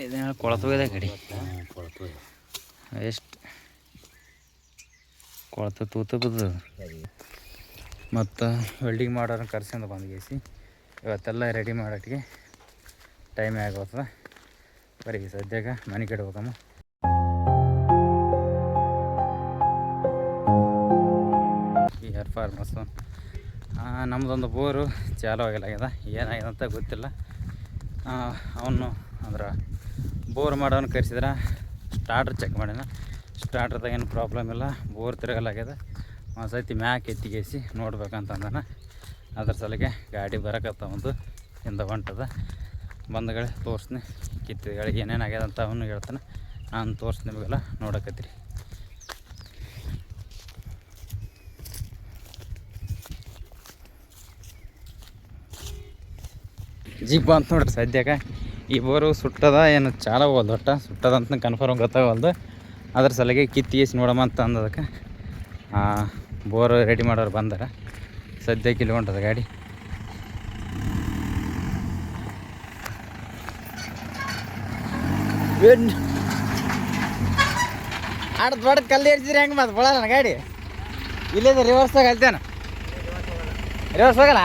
ಇದನ್ನ ಕೊಳತೋಗಿದೆ ಗಾಡಿ ಎಷ್ಟು ಕೊಳತು ತೂತು ಬಿದ್ದದ. ಮತ್ತು ವೆಲ್ಡಿಂಗ್ ಮಾಡೋರನ್ನ ಕರ್ಸ್ಕೊಂಡು ಬಂದ್ಗೇಸಿ ಇವತ್ತೆಲ್ಲ ರೆಡಿ ಮಾಡೋಟ್ಟಿಗೆ ಟೈಮೇ ಆಗೋತದ. ಬರೀ ಸದ್ಯಕ್ಕೆ ಮನೆ ಕಡೆ ಹೋಗಮ್ಮ. ಈ ಹೇರ್ ಫಾರ್ಮರ್ಸು ನಮ್ಮದೊಂದು ಬೋರು ಚಾಲು ಆಗಿಲ್ಲ, ಏನಾಗಿದೆ ಅಂತ ಗೊತ್ತಿಲ್ಲ. ಅವನು ಅಂದ್ರೆ ಬೋರ್ ಮಾಡೋನು ಕರೆಸಿದ್ರೆ ಸ್ಟಾರ್ಟ್ರ್ ಚೆಕ್ ಮಾಡ್ಯಾನ. ಸ್ಟಾರ್ಟ್ರದಾಗ ಏನು ಪ್ರಾಬ್ಲಮ್ ಇಲ್ಲ, ಬೋರ್ ತಿರುಗಲಾಗ್ಯದ. ಒಂದು ಸತಿ ಮ್ಯಾಕ್ ಎತ್ತಿಗೇಸಿ ನೋಡ್ಬೇಕಂತಂದಾನ. ಅದ್ರ ಸಲಗೆ ಗಾಡಿ ಬರಕತ್ತ ಒಂದು ಹಿಂದೆ ಹೊಂಟದ. ಬಂದಗಳೇ ತೋರಿಸ್ತೀನಿ, ಕಿತ್ತಿಗಳಿಗೆ ಏನೇನಾಗ್ಯದ ಅಂತ ಅವನು ಹೇಳ್ತಾನೆ. ನಾನು ತೋರಿಸ್ತೀನಿ ನಿಮಗೆಲ್ಲ ನೋಡಕತ್ತೀರಿ. ಜೀಪ್ ಬಂತು ನೋಡ್ರಿ. ಸದ್ಯಕ್ಕೆ ಈ ಬೋರು ಸುಟ್ಟದ ಏನು ಚಾಲ ಹೋಲ್ದು, ಒಟ್ಟು ಸುಟ್ಟದ ಅಂತ ಕನ್ಫರ್ಮ್ ಗೊತ್ತಾಗಲ್ದು. ಅದ್ರ ಸಲಗೆ ಕಿತ್ತಿಗೇಸಿ ನೋಡಮ್ಮ ಅಂತ ಅಂದದಕ್ಕೆ ಬೋರ್ ರೆಡಿ ಮಾಡೋರು ಬಂದಾರ. ಸದ್ಯಕ್ಕೆ ಇಲ್ಲಿ ಹೊಂಟದ ಗಾಡಿ. ದೊಡ್ಡ ಕಲ್ಲು ಏರ್ಸಿದ್ರೆ ಹೆಂಗೆ ಮತ್ತೆ ಬೀಳಲ್ಲ ಗಾಡಿ? ಇಲ್ಲಿಂದ ರಿವರ್ಸ್ ಕಲ್ತೇನ? ರಿವರ್ಸ್ ಹೋಗಲ್ಲ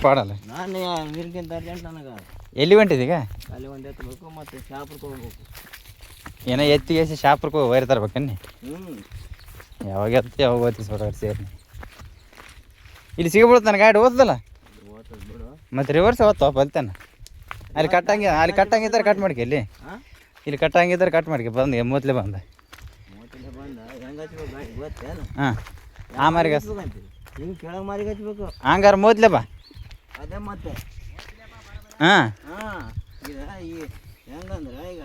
ಪಾಡಲ್ಲ. ನಾನು ನೀರಿಗಿಂತ ಅರ್ಜೆಂಟ್ ನನಗೆ. ಎಲ್ಲಿ ಹೊಂಟಿದೀಗ? ಅಲ್ಲಿ ಒಂದು ಎತ್ತಬೇಕು ಮತ್ತು ಶಾಪುರ್ಗೆ ಹೋಗ್ಬೇಕು. ಏನೋ ಎತ್ತಿಗೇಸಿ ಶಾಪುರ್ಗೆ ವೈರ್ ತರ್ಬೇಕನ್ನಿ. ಯಾವಾಗ ಎತ್ತಿ ಯಾವಾಗ ಓದಿಸ್ಬೇಕು ಸೇರಿ. ಇಲ್ಲಿ ಸಿಗಬಿಡುತ್ತೆ ನನ್ನ ಗಾಡಿ ಓದ್ದಲ್ಲ ಮತ್ತು ರಿವರ್ಸ್ ಅವತ್ತು ಬಲ್ತೇನೆ. ಅಲ್ಲಿ ಕಟ್ಟಂಗಿದ್ದಾರೆ ಕಟ್ ಮಾಡ್ಕೆ. ಇಲ್ಲಿ ಕಟ್ಟಂಗಿದ್ದಾರೆ ಕಟ್ ಮಾಡ್ಕೆ. ಬಂದು ಮೊದಲೇ ಬಂದ ಹಾಂ ಆ ಮಾರಿಗೆ ಹಿಂಗೆ ಕೆಳಗೆ ಮಾರಿಗೆ ಹಚ್ಬೇಕು. ಹಂಗಾರೆ ಮೊದಲೇ ಬಾ. ಅದೇ ಮತ್ತೆ ಹಾಂ ಈಗ ಹೆಂಗಂದ್ರೆ ಈಗ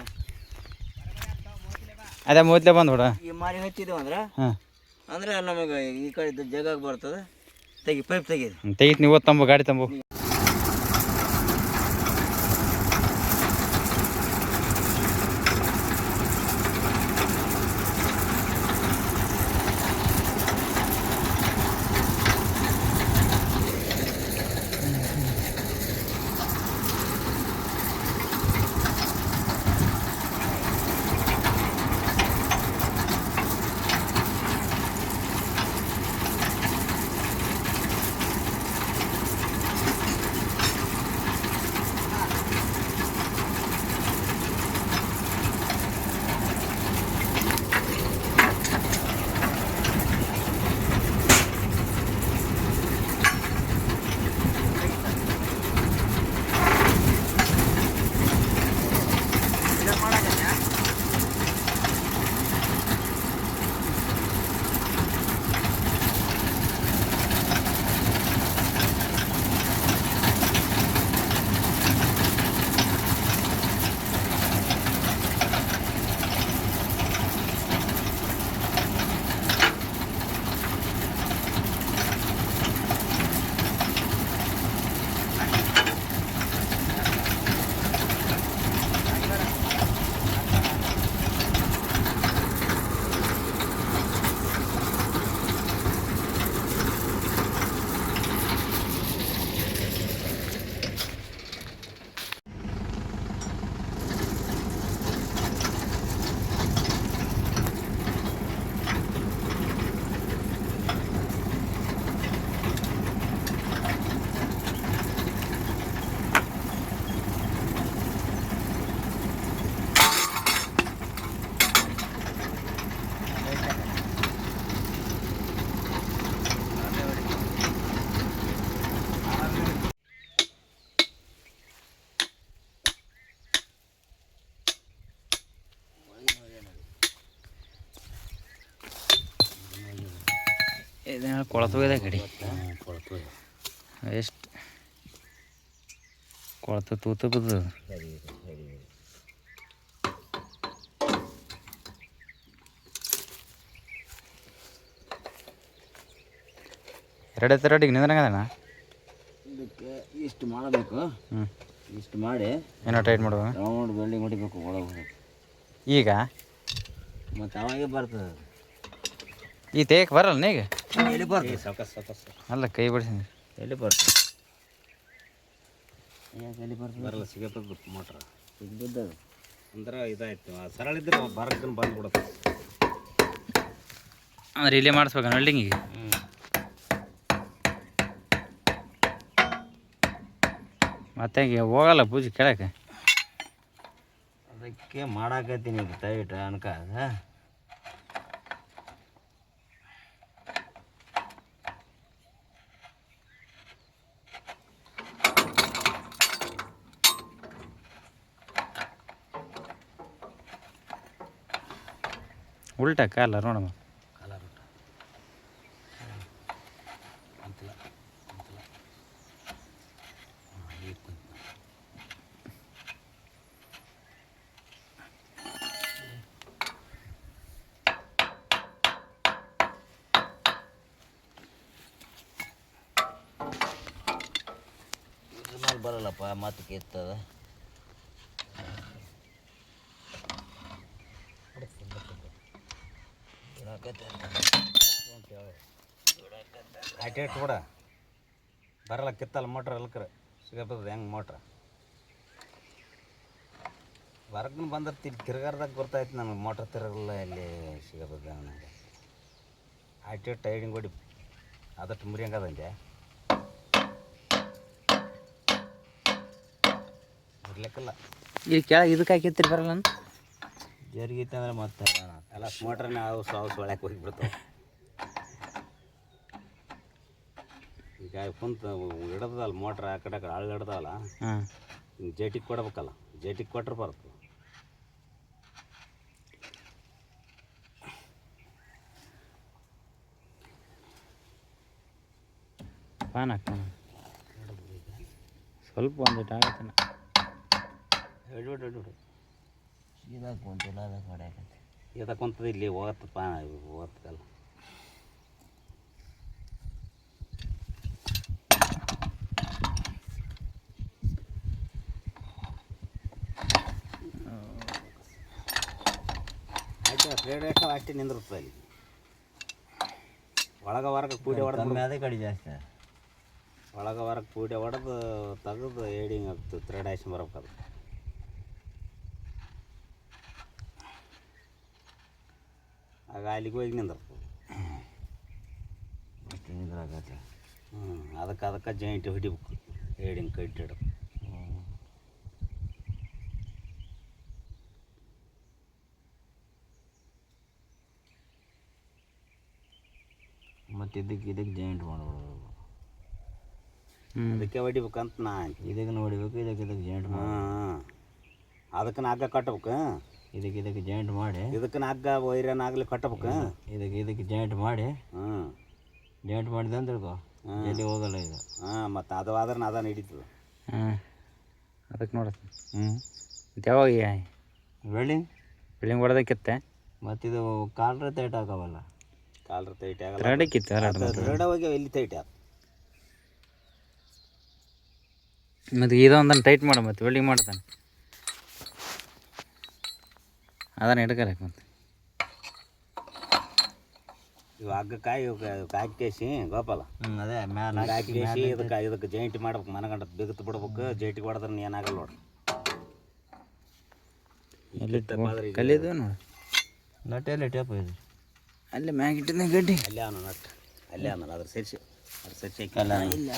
ಅದೇ ಮೊದಲೇ ಬಂದ್ಬಿಡ. ಈ ಮಾರಿ ಹಚ್ಚಿದೇವು ಅಂದ್ರೆ ಹಾಂ ಅಂದ್ರೆ ನಮಗೆ ಈ ಕಡೆ ಜಾಗ ಬರ್ತದೆ. ತೆಗಿ ಪೈಪ್ ತೆಗೀದು ತೆಗಿತು. ನೀವು ತಂಬು ಗಾಡಿ ತಂಬು. ಇದನ್ನ ಕೊಳತೋಗಿದೆ ಗಾಡಿ. ಎಷ್ಟು ಕೊಳತು ತೂತು ಬಿದ್ದದ. ಎರಡಿಗೆ ನಿಂದ್ರಂಗದಣ್ಣ. ಇದಕ್ಕೆ ಇಷ್ಟು ಮಾಡಬೇಕು. ಇಷ್ಟು ಮಾಡಿ ಏನೋ ಟೈಟ್ ಮಾಡುವ ರೌಂಡ್ ವೆಲ್ಡಿಂಗ್ ಹೊಡಿಬೇಕು ಒಳಗೆ. ಈಗ ಮತ್ತು ಅವಾಗೆ ಬರ್ತದೆ. ಈ ತೇಕ್ ಬರಲ್ಲ ಈಗ? ಎಲ್ಲಿ ಬರ್ತದೆ? ಸಾಕಸ್ ಅಲ್ಲ ಕೈ ಬಿಡಿಸಿ. ಎಲ್ಲಿ ಬರ್ತದೆ? ಎಲ್ಲಿ ಬರ್ತದೆ? ಬರಲ್ಲ, ಸಿಗಬೇಕು ಮೋಟ್ರ. ಬಿದ್ದದ ಅಂದ್ರೆ ಇದಾಯ್ತು ಸರಳ ಇದ್ರೆ ಬರಕ್ಕೆ ಬಂದ್ಬಿಡುತ್ತೆ. ಅಂದ್ರೆ ಇಲ್ಲೇ ಮಾಡಿಸ್ಬೇಕು ವೆಲ್ಡಿಂಗಿಗೆ. ಮತ್ತೆ ಹೋಗಲ್ಲ ಪೂಜೆ ಕೆಳಕ್ಕೆ. ಅದಕ್ಕೆ ಮಾಡಾಕತ್ತೀನಿ ಇದು ಟೈಟ್ ಅನ್ಕಾದ. ಉಲ್ಟಾ ಕಾಲ ನೋಡಮ್ಮ. ಕಲರ್ ಊಟ ಅಂತಿಲ್ಲ ಇದ್ರ ಮೇಲೆ ಬರಲ್ಲಪ್ಪ ಮತ್ತೆ ಕೆತ್ತದ. ಹೈಟೇಟ್ ಕೂಡ ಬರಲ್ಲ ಕಿತ್ತಲ್ಲ ಮೋಟ್ರ್ ಅಲ್ಕರ ಸಿಗತ್ತದ ಹೆಂಗೆ ಮೋಟ್ರ್ ಹೊರಗಿನ ಬಂದ್ರೆ ತಿರ್ಗಾರ್ದಾಗ ಗೊತ್ತಾಯ್ತು ನನಗೆ ಮೋಟ್ರ್ ತಿರುಗಲ್ಲ ಇಲ್ಲಿ ಸಿಗತ್ತದ ನನಗೆ. ಹೈಟೇಟ್ ಟೈಡಿಂಗ್ ಹೊಡಿ ಅದಷ್ಟು ಮುರಿಯಂಗದಂತೆ ಇರ್ಲಿಕ್ಕಿಲ್ಲ. ಇದು ಕೆಳಗೆ ಇದಕ್ಕೆ ಹಾಕಿತ್ರಿ ಬರಲ್ಲ ಅಂತ ಜರುಗಿತ್ತು ಅಂದ್ರೆ ಮತ್ತೆ ಎಲ್ಲ ಮೋಟ್ರನ್ನ ಹೌಸ್ ಒಳಗೆ ಹೋಗಿಬಿಡ್ತಾವೆ. ಈಗ ಕುಂತು ಹಿಡ್ದಲ್ಲ ಮೋಟ್ರ್ ಆ ಕಡೆ ಹಳ್ಳ ಹಿಡ್ದಲ್ಲ ಹಾಂ ಜೇಟಿಗೆ ಕೊಡ್ಬೇಕಲ್ಲ, ಜೇಟಿಗೆ ಕೊಟ್ರೆ ಬರುತ್ತೆ. ಫ್ಯಾನ್ ಹಾಕ್ತಾನೆ ಸ್ವಲ್ಪ ಒಂದಿಟ್ಟು ಆಗತ್ತೆ. ಹಿಡ್ಬಿಡು ಸೀದಾ ಕುಂತಿಲ್ಲ ಅದಕ್ಕೆ ಹೊಡ್ಯಾಕತ್ತೆ. ಇದಕ್ಕೆ ಕುಂತದ ಇಲ್ಲಿ ಹೋಗತ್ತಪ್ಪ ಹೋಗತ್ತಲ್ಲ. ಆಯ್ತು ಅಷ್ಟೇ ನಿಂದಿರ್ತದೆ ಅಲ್ಲಿ ಒಳಗೆ ಹೊರಗೆ ಪೂಡೆ ಹೊಡೆದು ಕಮ್ಮಿ ಅದೇ ಕಡೆ ಜಾಸ್ತಿ. ಒಳಗೆ ಹೊರಗೆ ಪೂಡೆ ಹೊಡೆದು ತೆಗೆದು ಏಡಿಂಗ್ ಆಗ್ತದೆ. ಥ್ರೆಡ್ ಹಾಯ್ಸಿ ಬರ್ಬೇಕದು. ಆಗ ಅಲ್ಲಿಗೆ ಹೋಗಿ ನಿಂದಿರ್ತದೆ. ಅಷ್ಟು ನಿಂದ್ರಾಗತ್ತೆ. ಅದಕ್ಕೆ ಜಾಯಿಂಟ್ ಹಿಡಿಬೇಕು ಏಡಿಂಗ್ ಕಟ್ಟಿ ಹಿಡಿದು. ಮತ್ತು ಇದಕ್ಕೆ ಜಾಯಿಂಟ್ ಮಾಡ್ಬಿಡೋದು. ಅದಕ್ಕೆ ಹೊಡಿಬೇಕಂತ ನಾ ಇದಕ್ಕೆ ಹೊಡಿಬೇಕು, ಇದಕ್ಕೆ ಜಾಯಿಂಟ್ ಮಾಡಿ ಅದಕ್ಕೆ ಹಗ್ಗ ಕಟ್ಬೇಕು. ಇದಕ್ಕೆ ಜಾಯಿಂಟ್ ಮಾಡಿ ಇದಕ್ಕೆ ಹಗ್ಗ ವೈರನ್ ಆಗಲಿ ಕಟ್ಟಬೇಕು. ಇದಕ್ಕೆ ಜಾಯಿಂಟ್ ಮಾಡಿ ಜಾಯಿಂಟ್ ಮಾಡಿದೆ ಅಂತ ತಿಳ್ಕೊ ಎಲ್ಲಿ ಹೋಗಲ್ಲ ಇದು. ಮತ್ತು ಅದು ಆದ್ರೆ ಅದನ್ನು ಹಿಡಿತದೆ. ಅದಕ್ಕೆ ನೋಡತ್ತೆ. ಮತ್ತು ಯಾವಾಗ ವೆಲ್ಡಿಂಗ್ ಹೊಡೆದಕ್ಕಿತ್ತೆ. ಮತ್ತಿದು ಕಾಲ್ರ ತೈಟ್ ಹಾಕವಲ್ಲ, ಕಾಲ್ರ ತೈಟ್ ಆಗಲ್ಲ. ಥ್ರೆಡ್ ಹೋಗಿ ಎಲ್ಲಿ ತೈಟ್ ಆಗ ಮತ್ತು ಇದೊಂದನ್ನು ಟೈಟ್ ಮಾಡು. ಮತ್ತು ವೆಲ್ಡಿಂಗ್ ಮಾಡ್ತಾನೆ ಅದನ್ನು ಹಿಡ್ಕಲಕ್ಕೆ. ಮತ್ತು ಇವು ಹಗ್ಗಕಾಯಿ ಹಾಕೇಸಿ ಗೋಪಾಲ ಅದೇ ಮ್ಯಾಲೆ ಹಾಕೇಸಿ ಇದಕ್ಕೆ ಜಾಯಿಂಟ್ ಮಾಡ್ಬೇಕು. ಮನಗಂಡ ಬಿಗತ್ತು ಬಿಡ್ಬೇಕು. ಜೈಟಿಗೆ ಹೊಡೆದ್ರೆ ಏನಾಗಲ್ಲ ನೋಡಿ. ಕಲ್ಲಿದು ನೋಡಿ ನಟ್ಟೆಲ್ಲ ಟೇಪ್ ಇದೆ ಅಲ್ಲೇ ಮ್ಯಾಗಿಟ್ಟಿನ ಗಡ್ಡಿ ಅಲ್ಲೇ ಅವನು ನಟ್ ಅಲ್ಲೇ ಅವನಲ್ಲ ಅದ್ರ ಸೇರಿಸಿ ಕಲ್ಲ ಇಲ್ಲ.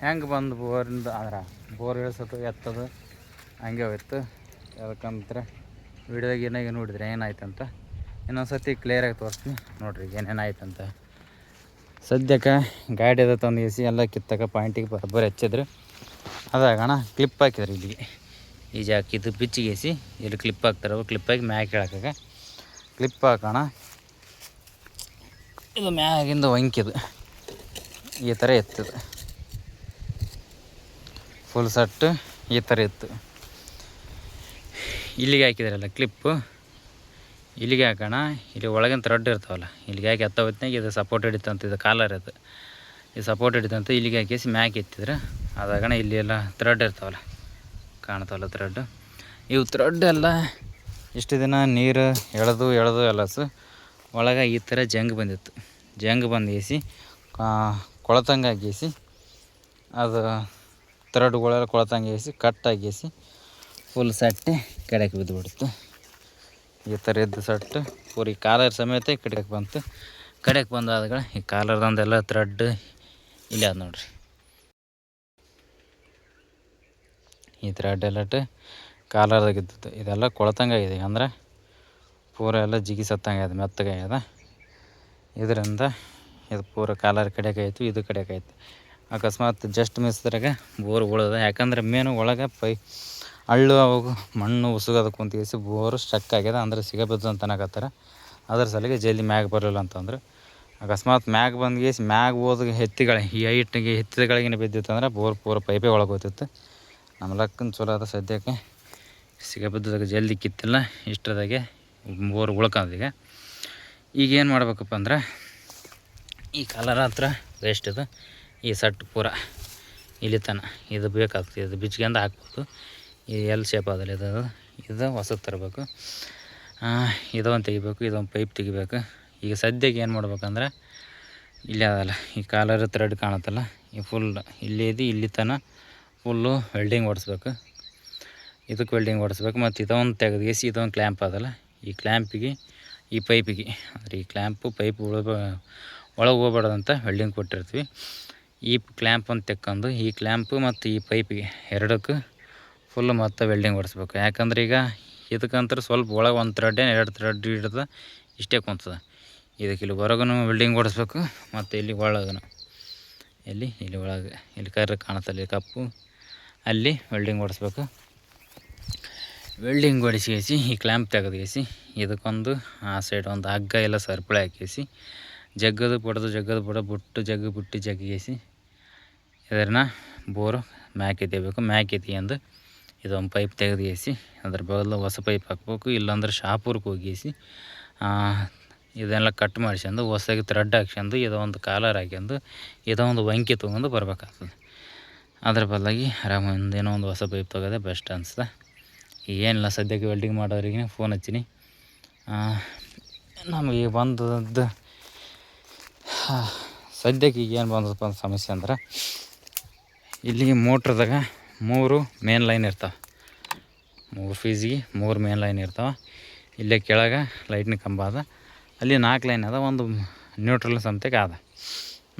ಹೆಂಗೆ ಬಂದು ಬೋರಿಂದ ಆದ್ರೆ ಬೋರ್ ಇಳಿಸೋದು ಎತ್ತದು ಹಂಗೆ ಹೋಯ್ತು. ಯಾಕಂದ್ರೆ ವಿಡಿಯೋದಾಗ ಏನಾಗಿ ನೋಡಿದ್ರೆ ಏನಾಯ್ತಂತ ಇನ್ನೊಂದು ಸರ್ತಿ ಕ್ಲಿಯರಾಗಿ ತೋರಿಸ್ತೀನಿ ನೋಡಿರಿ ಏನೇನಾಯ್ತಂತ. ಸದ್ಯಕ್ಕೆ ಗಾಡಿ ಅದ ತಂದು ಎಸಿ ಎಲ್ಲ ಕಿತ್ತಕ ಪಾಯಿಂಟಿಗೆ ಬರೋಬ್ಬರಿ ಹಚ್ಚಿದ್ರು. ಅದಾಗಣ ಕ್ಲಿಪ್ ಹಾಕಿದ್ರು ಇಲ್ಲಿಗೆ. ಈ ಜಾಕ್ ಇದು ಪಿಚ್ಚಿಗೆ ಎಸಿ ಇಲ್ಲಿ ಕ್ಲಿಪ್ ಹಾಕ್ತಾರೆ. ಕ್ಲಿಪ್ ಹಾಕಿ ಮ್ಯಾಗ್ ಕೇಳಕ್ಕೆ ಕ್ಲಿಪ್ ಹಾಕೋಣ. ಇದು ಮ್ಯಾಗಿಂದ ವಂಕಿದು ಈ ಥರ ಎತ್ತದು ಫುಲ್ ಸೆಟ್ ಈ ಥರ ಇತ್ತು. ಇಲ್ಲಿಗೆ ಹಾಕಿದ್ರಲ್ಲ ಕ್ಲಿಪ್ಪು ಇಲ್ಲಿಗೆ ಹಾಕೋಣ. ಇಲ್ಲಿ ಒಳಗಿನ ಥ್ರೆಡ್ ಇರ್ತಾವಲ್ಲ ಇಲ್ಲಿಗೆ ಹಾಕಿ ಹೊತ್ತಿನಾಗ ಇದು ಸಪೋರ್ಟ್ ಹಿಡಿತಂತ. ಇದು ಕಾಲರ್ ಇದು ಈ ಸಪೋರ್ಟ್ ಹಿಡಿದಂತ ಇಲ್ಲಿಗೆ ಹಾಕಿಸಿ ಮ್ಯಾಕ್ ಎತ್ತಿದ್ರೆ ಅದಾಗಣ ಇಲ್ಲಿ ಎಲ್ಲ ಥ್ರೆಡ್ ಇರ್ತಾವಲ್ಲ ಕಾಣ್ತಾವಲ್ಲ ಥ್ರೆಡ್. ಇವು ಥ್ರೆಡ್ ಎಲ್ಲ ಇಷ್ಟು ದಿನ ನೀರು ಎಳೆದು ಎಲ್ಲಸು ಒಳಗೆ ಈ ಥರ ಜಂಗ್ ಬಂದಿತ್ತು. ಜಂಗ್ ಬಂದೇಸಿ ಕೊಳತಂಗೆ ಆಗೇಸಿ ಅದು ಥ್ರೆಡ್ಗಳೆಲ್ಲ ಕೊಳತಂಗೆ ಆಗೇಸಿ ಕಟ್ಟಾಗೇಸಿ ಫುಲ್ ಸಟ್ಟೆ ಕಡೆಗೆ ಬಿದ್ದುಬಿಡ್ತು. ಈ ಥರ ಇದ್ದು ಸಟ್ಟು ಪೂರಿ ಕಾಲರ್ ಸಮೇತ ಕಡೆಗೆ ಬಂತು. ಕಡೆಗೆ ಬಂದಾದಗಳ ಈ ಕಾಲರ್ದಂದೆಲ್ಲ ಥ್ರೆಡ್ ಇಲ್ಲಿ ಅದು ನೋಡ್ರಿ. ಈ ಥ್ರೆಡ್ ಎಲ್ಲಟ್ಟು ಕಾಲರ್ದಾಗಿದ್ದು ಇದೆಲ್ಲ ಕೊಳತಂಗಾಗಿದೆ, ಅಂದ್ರೆ ಪೂರ ಎಲ್ಲ ಜಿಗಿ ಸತ್ತಂಗಾಗಿದೆ, ಮೆತ್ತಗಾಗ್ಯದ. ಇದರಿಂದ ಇದು ಪೂರ ಕಾಲರ್ ಕಡೆಗೆ ಆಯಿತು, ಇದು ಕಡೆಗೆ ಆಯಿತು. ಅಕಸ್ಮಾತ್ ಜಸ್ಟ್ ಮಿಸ್ದ್ರಾಗ ಬೋರ್ ಉಳದ, ಯಾಕಂದ್ರೆ ಮೇನು ಒಳಗೆ ಹಳ್ಳು ಅವಾಗ ಮಣ್ಣು ಉಸುಗದ ಕುಂತಿಸಿ ಬೋರು ಸ್ಟಕ್ ಆಗ್ಯದ, ಅಂದ್ರೆ ಸಿಗಬಹುದು ಅಂತ ಅನ್ನಕತ್ತಾರ. ಅದ್ರ ಸಲಿಗೆ ಜಲ್ದಿ ಮ್ಯಾಗ ಬರಲಿಲ್ಲ ಅಂತಂದ್ರೆ ಅಕಸ್ಮಾತ್ ಮ್ಯಾಗ ಬಂದ್ಗೇಸಿ ಮ್ಯಾಗ ಹೋದ ಎತ್ತಿಗಳಿಗೆ ಈ ಹೈಟ್ಗೆ ಎತ್ತಿಗಳಿಗಿನ ಬಿದ್ದಿತ್ತು ಅಂದ್ರೆ ಬೋರ್ ಪೂರ ಪೈಪೇ ಒಳಗೆ ಹೋಗ್ತಿತ್ತು. ನಮ್ಮ ಲಕ್ಕನ ಚಲೋ ಅದ, ಸದ್ಯಕ್ಕೆ ಸಿಗಬದ್ದಾಗ ಜಲ್ದಿ ಕಿತ್ತಿಲ್ಲ, ಇಷ್ಟದಾಗೆ ಬೋರ್ ಉಳ್ಕೊಂಡೀಗ. ಈಗೇನು ಮಾಡ್ಬೇಕಪ್ಪ ಅಂದ್ರೆ ಈ ಕಲರ್ ಹತ್ರ ವೇಸ್ಟ್ ಇದು, ಈ ಸಟ್ ಪೂರ ಇಲ್ಲಿ ತನ ಇದು ಬೇಕಾಗ್ತದೆ, ಇದು ಬಿಚ್ಕೊಂಡು ಹಾಕ್ಬೇಕು. ಈ ಎಲ್ ಶೇಪ್ ಅದಲ್ಲ ಇದು ಹೊಸದು ತರಬೇಕು. ಇದೊಂದು ತೆಗಿಬೇಕು, ಇದೊಂದು ಪೈಪ್ ತೆಗಿಬೇಕು. ಈಗ ಸದ್ಯಕ್ಕೆ ಏನು ಮಾಡ್ಬೇಕಂದ್ರೆ ಇಲ್ಲಿ ಅದಲ್ಲ ಈ ಕಾಲರ್ ಥ್ರೆಡ್ ಕಾಣುತ್ತಲ್ಲ, ಈ ಫುಲ್ ಇಲ್ಲಿ ತನ ಫುಲ್ಲು ವೆಲ್ಡಿಂಗ್ ಹೊಡಿಸ್ಬೇಕು. ಇದಕ್ಕೆ ವೆಲ್ಡಿಂಗ್ ಹೊಡಿಸ್ಬೇಕು. ಮತ್ತು ಇದೊಂದು ತೆಗೆದಿಸಿ ಇದೊಂದು ಕ್ಲ್ಯಾಂಪ್ ಅದಲ್ಲ, ಈ ಕ್ಲ್ಯಾಂಪಿಗೆ ಈ ಪೈಪಿಗೆ ಅಂದರೆ ಈ ಕ್ಲ್ಯಾಂಪು ಪೈಪ್ ಒಳಗೆ ಹೋಗ್ಬಾರ್ದಂತ ವೆಲ್ಡಿಂಗ್ ಕೊಟ್ಟಿರ್ತೀವಿ. ಈ ಕ್ಲ್ಯಾಂಪ್ ಅಂತ ತೆಕ್ಕೊಂಡು ಈ ಕ್ಲ್ಯಾಂಪು ಮತ್ತು ಈ ಪೈಪಿಗೆ ಎರಡಕ್ಕೂ ಫುಲ್ಲು ಮತ್ತು ವೆಲ್ಡಿಂಗ್ ಹೊಡಿಸ್ಬೇಕು. ಯಾಕಂದ್ರೆ ಈಗ ಇದಕ್ಕಂತ ಸ್ವಲ್ಪ ಒಳಗೆ ಒಂದು ಥ್ರೆಡ್ 2 ಥ್ರೆಡ್ ಹಿಡ್ದು ಇಷ್ಟೇ ಕುಂತದ. ಇದಕ್ಕೆ ಇಲ್ಲಿ ಹೊರಗೂ ವೆಲ್ಡಿಂಗ್ ಹೊಡಿಸ್ಬೇಕು, ಮತ್ತು ಇಲ್ಲಿ ಒಳಗೂ ಇಲ್ಲಿ ಒಳಗೆ ಇಲ್ಲಿ ಕರ್ರ ಕಾಣುತ್ತಲ್ಲ ಕಪ್ಪು, ಅಲ್ಲಿ ವೆಲ್ಡಿಂಗ್ ಹೊಡಿಸ್ಬೇಕು. ವೆಲ್ಡಿಂಗ್ ಹೊಡಿಸಿ ಈ ಕ್ಲ್ಯಾಂಪ್ ತೆಗೆದಿಸಿ ಇದಕ್ಕೊಂದು ಆ ಸೈಡ್ ಒಂದು ಹಗ್ಗ ಎಲ್ಲ ಸರಪಳಿ ಹಾಕಿಸಿ ಜಗ್ಗದು ಬಿಡೋ ಬಿಟ್ಟು ಜಗ್ಗಿಸಿ ಇದನ್ನು ಬೋರು ಮ್ಯಾಕ್ ಎತ್ತಬೇಕು. ಮ್ಯಾಕ್ ಎತ್ಕೊಂಡು ಇದೊಂದು ಪೈಪ್ ತೆಗೆದಿಸಿ ಅದ್ರ ಬದಲು ಹೊಸ ಪೈಪ್ ಹಾಕ್ಬೇಕು. ಇಲ್ಲಾಂದ್ರೆ ಶಾಪೂರ್ಗೆ ಹೋಗಿಸಿ ಇದೆಲ್ಲ ಕಟ್ ಮಾಡಿಸ್ಕೊಂಡು ಹೊಸದಾಗಿ ಥ್ರೆಡ್ ಹಾಕ್ಸ್ಕೊಂಡು ಇದೊಂದು ಕಾಲರ್ ಹಾಕ್ಯಂಡು ಇದೊಂದು ವಂಕಿ ತೊಗೊಂಡು ಬರ್ಬೇಕಾಗ್ತದೆ. ಅದ್ರ ಬದಲಾಗಿ ಆರಾಮ ಏನೋ ಒಂದು ಹೊಸ ಪೈಪ್ ತೊಗೋದೆ ಬೆಸ್ಟ್ ಅನಿಸ್ತದೆ. ಏನಿಲ್ಲ, ಸದ್ಯಕ್ಕೆ ವೆಲ್ಡಿಂಗ್ ಮಾಡೋರಿಗೆ ಫೋನ್ ಹಚ್ಚೀನಿ. ನಮಗೆ ಬಂದದ್ದು ಸದ್ಯಕ್ಕೆ ಈಗ ಏನು ಬಂದದಪ್ಪ ಅಂತ ಸಮಸ್ಯೆ ಅಂದ್ರೆ ಇಲ್ಲಿಗೆ ಮೋಟ್ರದಾಗ 3 ಮೇನ್ ಲೈನ್ ಇರ್ತಾವೆ. 3 ಫೀಸಿಗೆ 3 ಮೇನ್ ಲೈನ್ ಇರ್ತಾವೆ. ಇಲ್ಲೇ ಕೆಳಗೆ ಲೈಟ್ನ ಕಂಬ ಅದ, ಅಲ್ಲಿ 4 ಲೈನ್ ಅದ, ಒಂದು ನ್ಯೂಟ್ರಲ್ ಸಮ್ತಿಗೆ ಅದ.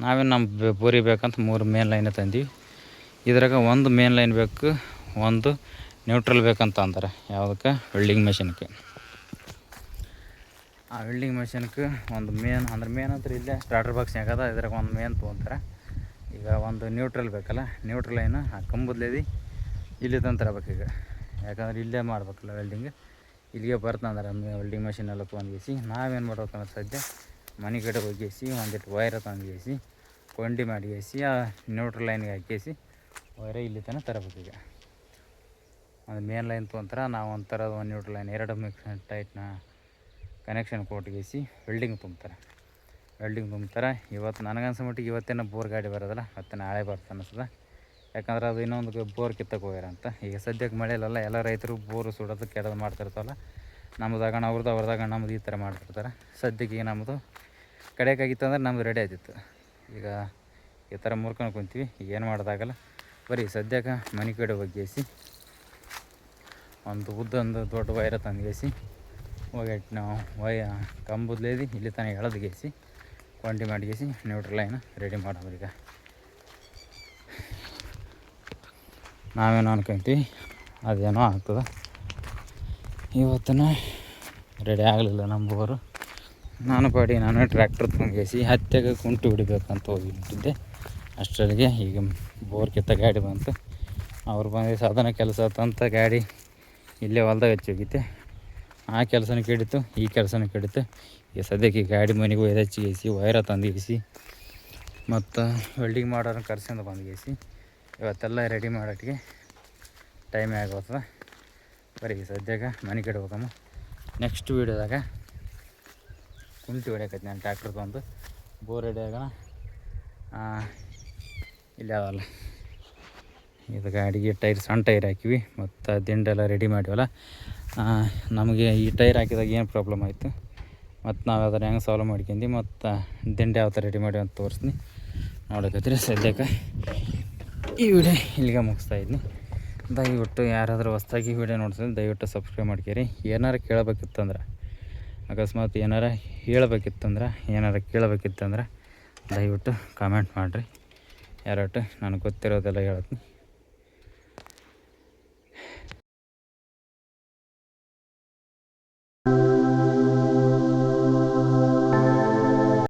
ನಾವೇನು ನಮ್ಮ ಬೋರಿ ಬೇಕಂತ 3 ಮೇನ್ ಲೈನ್ ತಂದೀವಿ. ಇದ್ರಾಗ ಒಂದು ಮೇನ್ ಲೈನ್ ಬೇಕು, ಒಂದು ನ್ಯೂಟ್ರಲ್ ಬೇಕಂತ ಅಂತಾರೆ. ಯಾವುದಕ್ಕೆ? ವೆಲ್ಡಿಂಗ್ ಮೆಷಿನ್ಗೆ. ಆ ವೆಲ್ಡಿಂಗ್ ಮೆಷಿನ್ಗೆ ಒಂದು ಮೇನ್ ಅಂದ್ರೆ ಇಲ್ಲೇ ಸ್ಟಾರ್ಟರ್ ಬಾಕ್ಸ್ನಾಗ ಅದ, ಇದ್ರಾಗ ಒಂದು ಮೇನ್ ತೊಗೊಂತಾರೆ. ಈಗ ಒಂದು ನ್ಯೂಟ್ರಲ್ ಬೇಕಲ್ಲ, ನ್ಯೂಟ್ರಲ್ ಲೈನು ಆ ಕಂಬದ್ಲೇದಿ ಇಲ್ಲಿ ತಂತರಬೇಕು. ಈಗ ಯಾಕಂದ್ರೆ ಇಲ್ಲೇ ಮಾಡ್ಬೇಕಲ್ಲ ವೆಲ್ಡಿಂಗ್, ಇಲ್ಲಿಗೆ ಬರ್ತಂದ್ರೆ ವೆಲ್ಡಿಂಗ್ ಮೆಷಿನ್ ಎಲ್ಲ ತೊಗೊಂಡ್ಗೇಸಿ ನಾವೇನು ಮಾಡ್ಬೇಕಂದ್ರೆ ಸದ್ಯ ಮನೆ ಕಡೆ ಹೋಗಿಸಿ ಒಂದಿಟ್ಟು ವೈರ ತಂದುಗೇಸಿ ಕೊಂಡಿ ಮಾಡಿಗೇಸಿ ಆ ನ್ಯೂಟ್ರಲ್ ಲೈನ್ಗೆ ಹಾಕಿಸಿ ವೈರ ಇಲ್ಲಿ ತನಕ ತರಬೇಕು. ಈಗ ಒಂದು ಮೇನ್ ಲೈನ್ ತೊಗೊಂತಾರೆ, ನಾವು ಒಂಥರ ಒಂದು ನ್ಯೂಟ್ರಲ್ ಲೈನ್ 2 ಮಿಕ್ಸ್ ಟೈಟ್ನ ಕನೆಕ್ಷನ್ ಕೊಟ್ಟಿಗೇಸಿ ವೆಲ್ಡಿಂಗ್ ತುಂಬ್ತಾರೆ. ಇವತ್ತು ನನಗನ್ಸೋ ಮಟ್ಟಿಗೆ ಇವತ್ತೇನೋ ಬೋರ್ ಗಾಡಿ ಬರೋದಲ್ಲ, ಮತ್ತು ನಾಳೆ ಬರ್ತದೆ ಅನ್ನಿಸ್ತದೆ. ಯಾಕಂದ್ರೆ ಅದು ಇನ್ನೊಂದು ಬೋರ್ ಕಿತ್ತಕ್ಕೆ ಹೋಗ್ಯಾರ ಅಂತ. ಈಗ ಸದ್ಯಕ್ಕೆ ಮಳೆಯಲ್ಲ, ಎಲ್ಲ ರೈತರು ಬೋರು ಸುಡೋದು ಕೆಡೋದು ಮಾಡ್ತಿರ್ತಾವಲ್ಲ, ನಮ್ಮದಾಗ ಅವ್ರದಾಗ ನಮ್ಮದು ಈ ಥರ ಮಾಡ್ತಿರ್ತಾರೆ. ಸದ್ಯಕ್ಕೆ ಈಗ ನಮ್ಮದು ಕಡೆಗಾಗಿತ್ತು ಅಂದ್ರೆ ನಮ್ಮದು ರೆಡಿ ಆಯ್ತಿತ್ತು. ಈಗ ಈ ಥರ ಮುರ್ಕೊಂಡು ಕುಂತೀವಿ, ಏನು ಮಾಡೋದಾಗಲ್ಲ. ಬರೀ ಸದ್ಯಕ್ಕೆ ಮನೆ ಕಡೆ ಒಗ್ಗೇಸಿ ಒಂದು ಉದ್ದೊಂದು ದೊಡ್ಡ ವೈರ ತಂದುಗೇಸಿ ಹೋಗಿ ನಾವು ಕಂಬದ್ಲೇದಿ ಇಲ್ಲಿ ತನಕ ಎಳೆದ್ಗೇಸಿ ಕೊಂಡಿ ಮಾಡಿಗೇಸಿ ನ್ಯೂಟ್ರಲ್ ಲೈನ್ ರೆಡಿ ಮಾಡೋದು. ಈಗ ನಾವೇನೋ ಅನ್ಕೊಂತೀವಿ ಅದೇನೋ ಆಗ್ತದೆ. ಇವತ್ತಿನ ರೆಡಿ ಆಗಲಿಲ್ಲ ನಮ್ಮ ಬೋರು. ನಾನು ಟ್ರ್ಯಾಕ್ಟರ್ ತಂಗೇಸಿ ಹತ್ತೆಗೆ ಕುಂಟು ಹಿಡಿಬೇಕಂತ ಹೋಗಿಬಿಟ್ಟಿದ್ದೆ. ಅಷ್ಟರಲ್ಲಿಗೆ ಈಗ ಬೋರ್ ಕಿತ್ತ ಗಾಡಿ ಬಂತು. ಅವ್ರು ಬಂದು ಸಾಧನ ಕೆಲಸ ಆತಂತ ಗಾಡಿ ಇಲ್ಲೇ ಹೊಲ್ದಾಗ ಹಚ್ಚೋಗಿತ್ತೆ. ಆ ಕೆಲಸನೂ ಕೆಡಿತು, ಈ ಕೆಲಸನೂ ಕೆಡಿತು. ಈಗ ಸದ್ಯಕ್ಕೆ ಗಾಡಿ ಮನೆಗೂ ಹಚ್ಚಿಗೇಸಿ ವೈರ ತಂದುಗೇಸಿ ಮತ್ತು ವೆಲ್ಡಿಂಗ್ ಮಾಡೋರನ್ನ ಕರ್ಸ್ಕೊಂಡು ಬಂದುಗೇಸಿ ಇವತ್ತೆಲ್ಲ ರೆಡಿ ಮಾಡೋಟ್ಟಿಗೆ ಟೈಮೇ ಆಗೋಗ್ತದೆ. ಬರೀ ಸದ್ಯಕ್ಕೆ ಮನೆ ಕಡೆ ಹೋಗಮ್ಮ. ನೆಕ್ಸ್ಟ್ ವೀಡಿಯೋದಾಗ ಕುಂಟಿ ಹೊಡ್ಯಾಕೈತಿ ನಾನು ಟ್ರ್ಯಾಕ್ಟರ್ ತೊಗೊಂಡು ಬೋರ್ ರೆಡಿ ಆಗೋಣ. ಇಲ್ಲಿ ಅವಲ್ಲ ಇದು ಗಾಡಿಗೆ ಟೈರ್ ಸಣ್ಣ ಟೈರ್ ಹಾಕಿವಿ ಮತ್ತು ದಿಂಡೆಲ್ಲ ರೆಡಿ ಮಾಡಿವಲ್ಲ. ನಮಗೆ ಈ ಟೈರ್ ಹಾಕಿದಾಗ ಏನು ಪ್ರಾಬ್ಲಮ್ ಆಯಿತು ಮತ್ತು ನಾವು ಅದನ್ನು ಹೆಂಗೆ ಸಾಲ್ವ್ ಮಾಡ್ಕೊಂಡು ಮತ್ತು ದಿಂಡೆ ಯಾವ ಥರ ರೆಡಿ ಮಾಡಿವಿ ಅಂತ ತೋರಿಸ್ತೀನಿ ನೋಡಕತ್ತೀರಿ. ಸದ್ಯಕ್ಕೆ ಈ ವಿಡಿಯೋ ಇಲ್ಲಿಗೆ ಮುಗಿಸ್ತಾಯಿದ್ನಿ. ದಯವಿಟ್ಟು ಯಾರಾದರೂ ಹೊಸ್ದಾಗಿ ವಿಡಿಯೋ ನೋಡ್ಸಿದ್ರೆ ದಯವಿಟ್ಟು ಸಬ್ಸ್ಕ್ರೈಬ್ ಮಾಡ್ಕೇರಿ. ಏನಾರು ಕೇಳಬೇಕಿತ್ತಂದ್ರೆ ಅಕಸ್ಮಾತ್ ಏನಾರ ಹೇಳಬೇಕಿತ್ತಂದ್ರೆ ಕೇಳಬೇಕಿತ್ತಂದ್ರೆ ದಯವಿಟ್ಟು ಕಾಮೆಂಟ್ ಮಾಡಿರಿ. ಯಾರಟ್ಟು ನನಗೆ ಗೊತ್ತಿರೋದೆಲ್ಲ ಹೇಳ್ತೀನಿ.